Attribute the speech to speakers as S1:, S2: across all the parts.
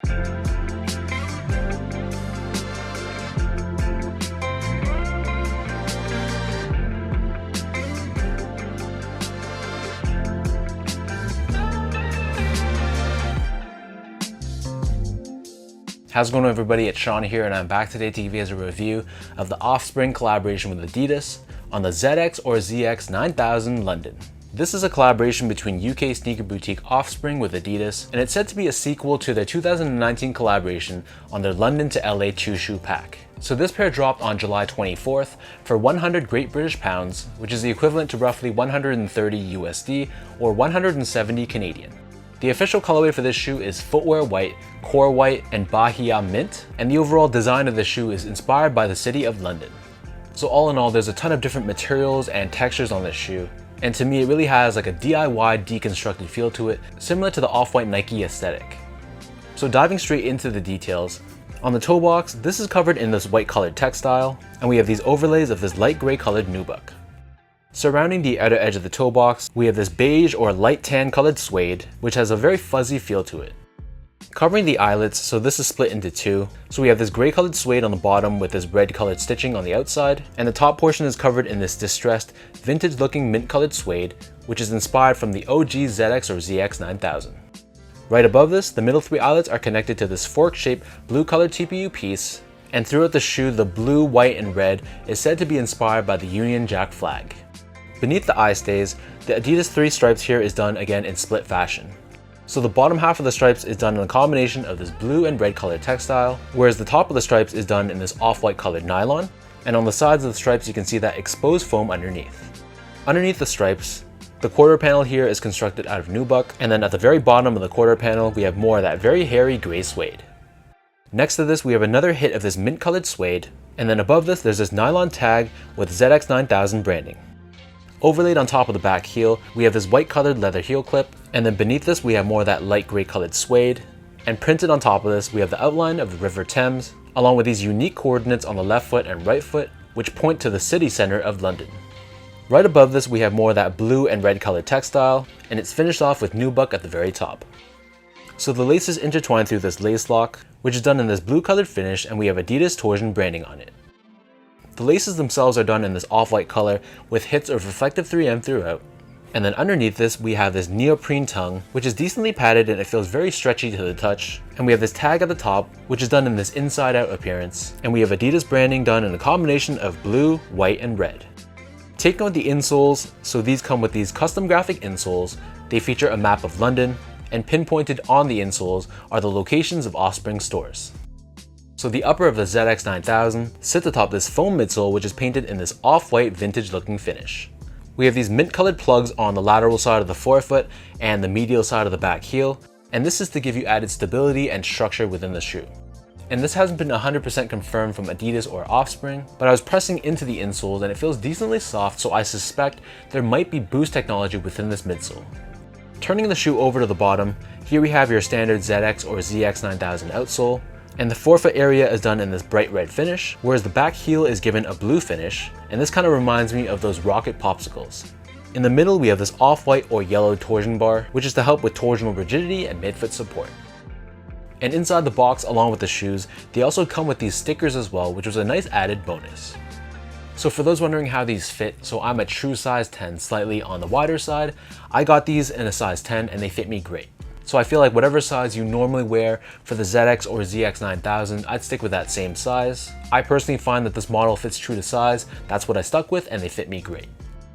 S1: How's it going, everybody? It's Sean here, and I'm back today to give you guys a review of the Offspring collaboration with Adidas on the ZX or ZX 9000 London. This is a collaboration between UK sneaker boutique Offspring with Adidas, and it's said to be a sequel to their 2019 collaboration on their London to LA 2-shoe pack. So this pair dropped on July 24th for 100 Great British Pounds, which is the equivalent to roughly 130 USD or 170 Canadian. The official colorway for this shoe is footwear white, core white, and Bahia mint, and the overall design of the shoe is inspired by the city of London. So all in all, there's a ton of different materials and textures on this shoe, and to me it really has like a DIY deconstructed feel to it, similar to the off-white Nike aesthetic. So diving straight into the details, on the toe box, this is covered in this white colored textile, and we have these overlays of this light gray colored nubuck. Surrounding the outer edge of the toe box, we have this beige or light tan colored suede, which has a very fuzzy feel to it. Covering the eyelets, so this is split into two. So we have this gray colored suede on the bottom with this red colored stitching on the outside, and the top portion is covered in this distressed, vintage looking mint colored suede, which is inspired from the OG ZX or ZX 9000. Right above this, the middle three eyelets are connected to this fork-shaped blue colored TPU piece, and throughout the shoe, the blue, white, and red is said to be inspired by the Union Jack flag. Beneath the eye stays, the Adidas 3 stripes here is done again in split fashion. So the bottom half of the stripes is done in a combination of this blue and red colored textile, whereas the top of the stripes is done in this off-white colored nylon, and on the sides of the stripes you can see that exposed foam underneath. Underneath the stripes, the quarter panel here is constructed out of nubuck, and then at the very bottom of the quarter panel we have more of that very hairy gray suede. Next to this we have another hit of this mint colored suede, and then above this there's this nylon tag with ZX 9000 branding. Overlaid on top of the back heel, we have this white colored leather heel clip, and then beneath this we have more of that light gray colored suede, and printed on top of this we have the outline of the River Thames, along with these unique coordinates on the left foot and right foot, which point to the city center of London. Right above this we have more of that blue and red colored textile, and it's finished off with nubuck at the very top. So the lace is intertwined through this lace lock, which is done in this blue colored finish, and we have Adidas torsion branding on it. The laces themselves are done in this off-white color with hits of reflective 3M throughout, and then underneath this we have this neoprene tongue, which is decently padded and it feels very stretchy to the touch, and we have this tag at the top, which is done in this inside-out appearance, and we have Adidas branding done in a combination of blue, white, and red. Take note the insoles, so these come with these custom graphic insoles. They feature a map of London, and pinpointed on the insoles are the locations of Offspring stores. So the upper of the ZX 9000 sits atop this foam midsole, which is painted in this off-white vintage looking finish. We have these mint colored plugs on the lateral side of the forefoot and the medial side of the back heel, and this is to give you added stability and structure within the shoe. And this hasn't been 100% confirmed from Adidas or Offspring, but I was pressing into the insoles and it feels decently soft, so I suspect there might be boost technology within this midsole. Turning the shoe over to the bottom, here we have your standard ZX or ZX 9000 outsole, and the forefoot area is done in this bright red finish, whereas the back heel is given a blue finish, and this kind of reminds me of those rocket popsicles. In the middle we have this off-white or yellow torsion bar, which is to help with torsional rigidity and midfoot support. And inside the box along with the shoes, they also come with these stickers as well, which was a nice added bonus. So for those wondering how these fit, so I'm a true size 10, slightly on the wider side. I got these in a size 10 and they fit me great. So I feel like whatever size you normally wear for the ZX or ZX 9000, I'd stick with that same size. I personally find that this model fits true to size. That's what I stuck with and they fit me great.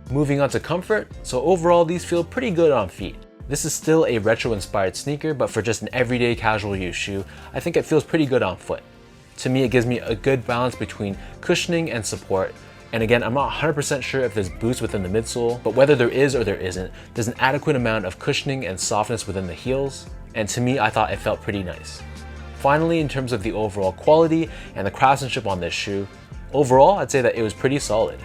S1: Moving on to comfort, so overall these feel pretty good on feet. This is still a retro inspired sneaker, but for just an everyday casual use shoe, I think it feels pretty good on foot. To me, it gives me a good balance between cushioning and support. And again, I'm not 100% sure if there's boost within the midsole, but whether there is or there isn't, there's an adequate amount of cushioning and softness within the heels, and to me, I thought it felt pretty nice. Finally, in terms of the overall quality and the craftsmanship on this shoe, overall, I'd say that it was pretty solid.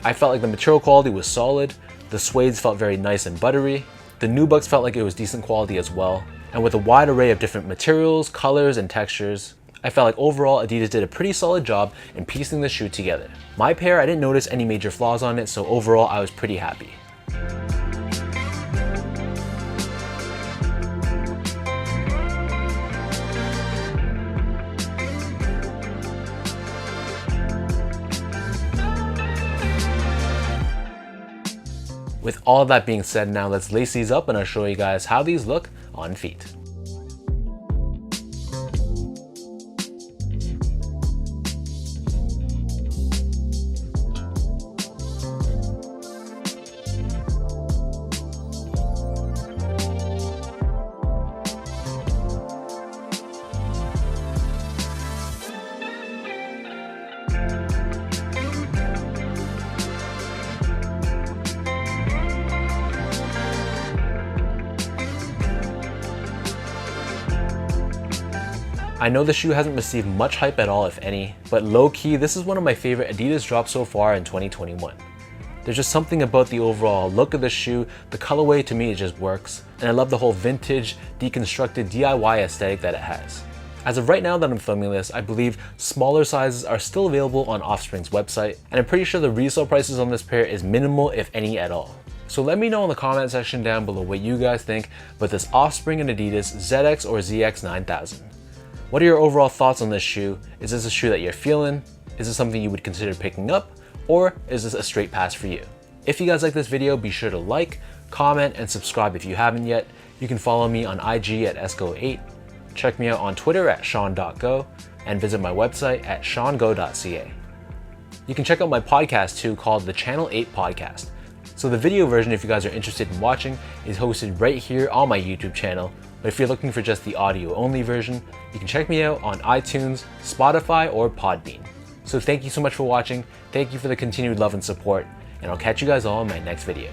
S1: I felt like the material quality was solid, the suedes felt very nice and buttery, the nubucks felt like it was decent quality as well, and with a wide array of different materials, colors, and textures, I felt like overall Adidas did a pretty solid job in piecing the shoe together. My pair, I didn't notice any major flaws on it, so overall I was pretty happy. With all that being said, now let's lace these up and I'll show you guys how these look on feet. I know the shoe hasn't received much hype at all, if any, but low-key, this is one of my favorite Adidas drops so far in 2021. There's just something about the overall look of the shoe, the colorway to me it just works, and I love the whole vintage, deconstructed DIY aesthetic that it has. As of right now that I'm filming this, I believe smaller sizes are still available on Offspring's website, and I'm pretty sure the resale prices on this pair is minimal, if any at all. So let me know in the comment section down below what you guys think about this Offspring and Adidas ZX or ZX 9000. What are your overall thoughts on this shoe? Is this a shoe that you're feeling? Is this something you would consider picking up? Or is this a straight pass for you? If you guys like this video, be sure to like, comment, and subscribe if you haven't yet. You can follow me on IG at esco8, check me out on Twitter at sean.go, and visit my website at seango.ca. You can check out my podcast too, called the Channel 8 Podcast. So the video version, if you guys are interested in watching, is hosted right here on my YouTube channel. But if you're looking for just the audio only version, you can check me out on iTunes, Spotify, or Podbean. So thank you so much for watching, thank you for the continued love and support, and I'll catch you guys all in my next video.